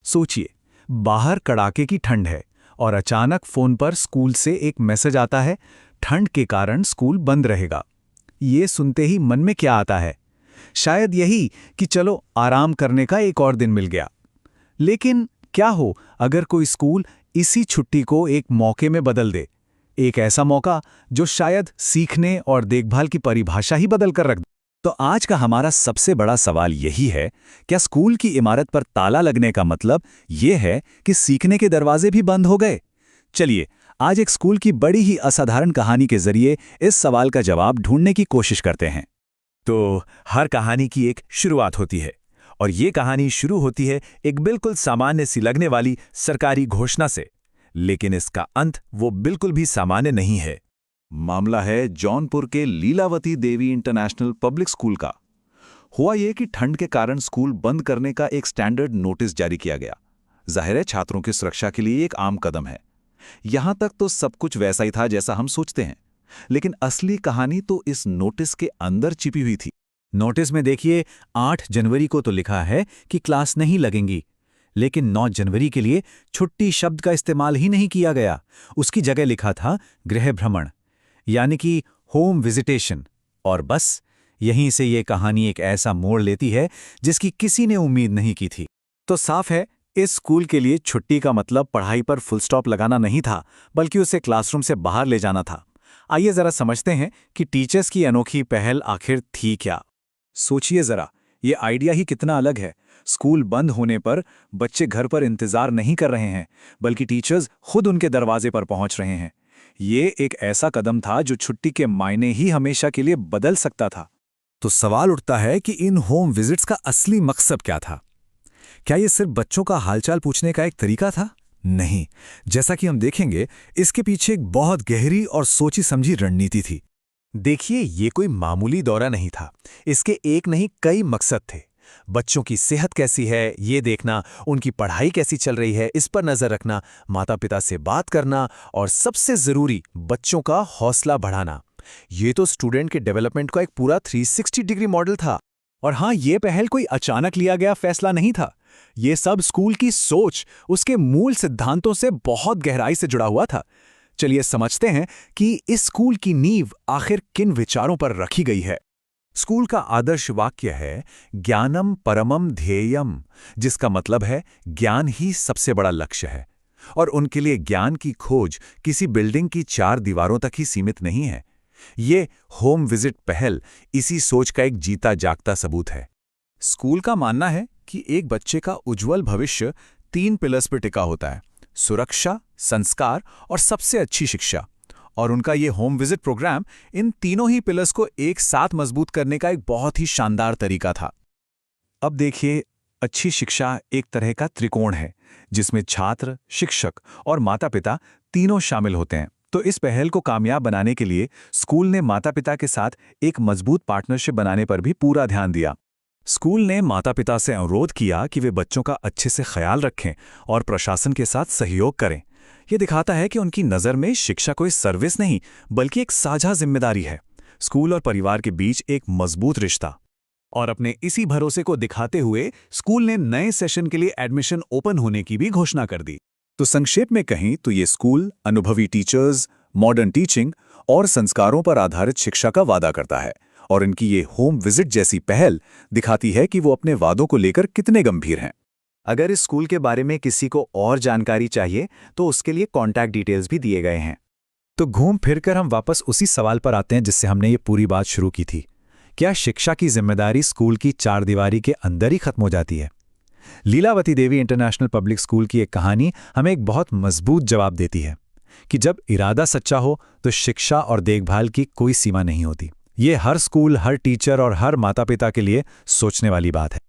सोचिए, बाहर कड़ाके की ठंड है और अचानक फोन पर स्कूल से एक मैसेज आता है, ठंड के कारण स्कूल बंद रहेगा। ये सुनते ही मन में क्या आता है? शायद यही कि चलो आराम करने का एक और दिन मिल गया। लेकिन क्या हो अगर कोई स्कूल इसी छुट्टी को एक मौके में बदल दे, एक ऐसा मौका जो शायद सीखने और देखभाल की परिभाषा ही बदल कर रख दे। तो आज का हमारा सबसे बड़ा सवाल यही है, क्या स्कूल की इमारत पर ताला लगने का मतलब ये है कि सीखने के दरवाजे भी बंद हो गए? चलिए, आज एक स्कूल की बड़ी ही असाधारण कहानी के जरिए इस सवाल का जवाब ढूंढने की कोशिश करते हैं। तो हर कहानी की एक शुरुआत होती है, और ये कहानी शुरू होती है एक बिल्कुल सामान्य सी लगने वाली सरकारी घोषणा से। लेकिन इसका अंत वो बिल्कुल भी सामान्य नहीं है। मामला है जौनपुर के लीलावती देवी इंटरनेशनल पब्लिक स्कूल का। हुआ ये कि ठंड के कारण स्कूल बंद करने का एक स्टैंडर्ड नोटिस जारी किया गया। जाहिर है, छात्रों की सुरक्षा के लिए एक आम कदम है। यहां तक तो सब कुछ वैसा ही था जैसा हम सोचते हैं, लेकिन असली कहानी तो इस नोटिस के अंदर छिपी हुई थी। नोटिस में देखिए, 8 जनवरी को तो लिखा है कि क्लास नहीं लगेंगी, लेकिन 9 जनवरी के लिए छुट्टी शब्द का इस्तेमाल ही नहीं किया गया। उसकी जगह लिखा था गृह भ्रमण, यानी कि होम विजिटेशन। और बस यहीं से ये कहानी एक ऐसा मोड़ लेती है जिसकी किसी ने उम्मीद नहीं की थी। तो साफ है, इस स्कूल के लिए छुट्टी का मतलब पढ़ाई पर फुल स्टॉप लगाना नहीं था, बल्कि उसे क्लासरूम से बाहर ले जाना था। आइए जरा समझते हैं कि टीचर्स की अनोखी पहल आखिर थी क्या। सोचिए जरा, ये आइडिया ही कितना अलग है। स्कूल बंद होने पर बच्चे घर पर इंतजार नहीं कर रहे हैं, बल्कि टीचर्स खुद उनके दरवाजे पर पहुंच रहे हैं। ये एक ऐसा कदम था जो छुट्टी के मायने ही हमेशा के लिए बदल सकता था। तो सवाल उठता है कि इन होम विजिट्स का असली मकसद क्या था? क्या ये सिर्फ बच्चों का हालचाल पूछने का एक तरीका था? नहीं, जैसा कि हम देखेंगे, इसके पीछे एक बहुत गहरी और सोची समझी रणनीति थी। देखिए, ये कोई मामूली दौरा नहीं था। इसके एक नहीं कई मकसद थे। बच्चों की सेहत कैसी है ये देखना, उनकी पढ़ाई कैसी चल रही है इस पर नजर रखना, माता पिता से बात करना, और सबसे जरूरी बच्चों का हौसला बढ़ाना। ये तो स्टूडेंट के डेवलपमेंट का एक पूरा 360 डिग्री मॉडल था। और हाँ, ये पहल कोई अचानक लिया गया फैसला नहीं था। ये सब स्कूल की सोच, उसके मूल सिद्धांतों से बहुत गहराई से जुड़ा हुआ था। चलिए समझते हैं कि इस स्कूल की नींव आखिर किन विचारों पर रखी गई है। स्कूल का आदर्श वाक्य है ज्ञानम परमम ध्येयम, जिसका मतलब है ज्ञान ही सबसे बड़ा लक्ष्य है। और उनके लिए ज्ञान की खोज किसी बिल्डिंग की 4 दीवारों तक ही सीमित नहीं है। ये होम विजिट पहल इसी सोच का एक जीता जागता सबूत है। स्कूल का मानना है कि एक बच्चे का उज्जवल भविष्य 3 पिलर्स पर टिका होता है: सुरक्षा, संस्कार और सबसे अच्छी शिक्षा। और उनका ये होम विजिट प्रोग्राम इन तीनों ही पिलर्स को एक साथ मजबूत करने का एक बहुत ही शानदार तरीका था। अब देखिए, अच्छी शिक्षा एक तरह का त्रिकोण है जिसमें छात्र, शिक्षक और माता-पिता तीनों शामिल होते हैं। तो इस पहल को कामयाब बनाने के लिए स्कूल ने माता-पिता के साथ एक मजबूत पार्टनरशिप बनाने पर भी पूरा ध्यान दिया। स्कूल ने माता-पिता से अनुरोध किया कि वे बच्चों का अच्छे से ख्याल रखें और प्रशासन के साथ सहयोग करें। ये दिखाता है कि उनकी नज़र में शिक्षा कोई सर्विस नहीं, बल्कि एक साझा जिम्मेदारी है। स्कूल और परिवार के बीच एक मजबूत रिश्ता। और अपने इसी भरोसे को दिखाते हुए स्कूल ने नए सेशन के लिए एडमिशन ओपन होने की भी घोषणा कर दी। तो संक्षेप में कहें तो ये स्कूल अनुभवी टीचर्स, मॉडर्न टीचिंग और संस्कारों पर आधारित शिक्षा का वादा करता है। और इनकी ये होम विजिट जैसी पहल दिखाती है कि वो अपने वादों को लेकर कितने गंभीर हैं। अगर इस स्कूल के बारे में किसी को और जानकारी चाहिए तो उसके लिए कॉन्टैक्ट डिटेल्स भी दिए गए हैं। तो घूम फिर कर हम वापस उसी सवाल पर आते हैं जिससे हमने ये पूरी बात शुरू की थी। क्या शिक्षा की जिम्मेदारी स्कूल की 4 दीवारी के अंदर ही खत्म हो जाती है? लीलावती देवी इंटरनेशनल पब्लिक स्कूल की एक कहानी हमें एक बहुत मजबूत जवाब देती है कि जब इरादा सच्चा हो तो शिक्षा और देखभाल की कोई सीमा नहीं होती। ये हर स्कूल, हर टीचर और हर माता पिता के लिए सोचने वाली बात है।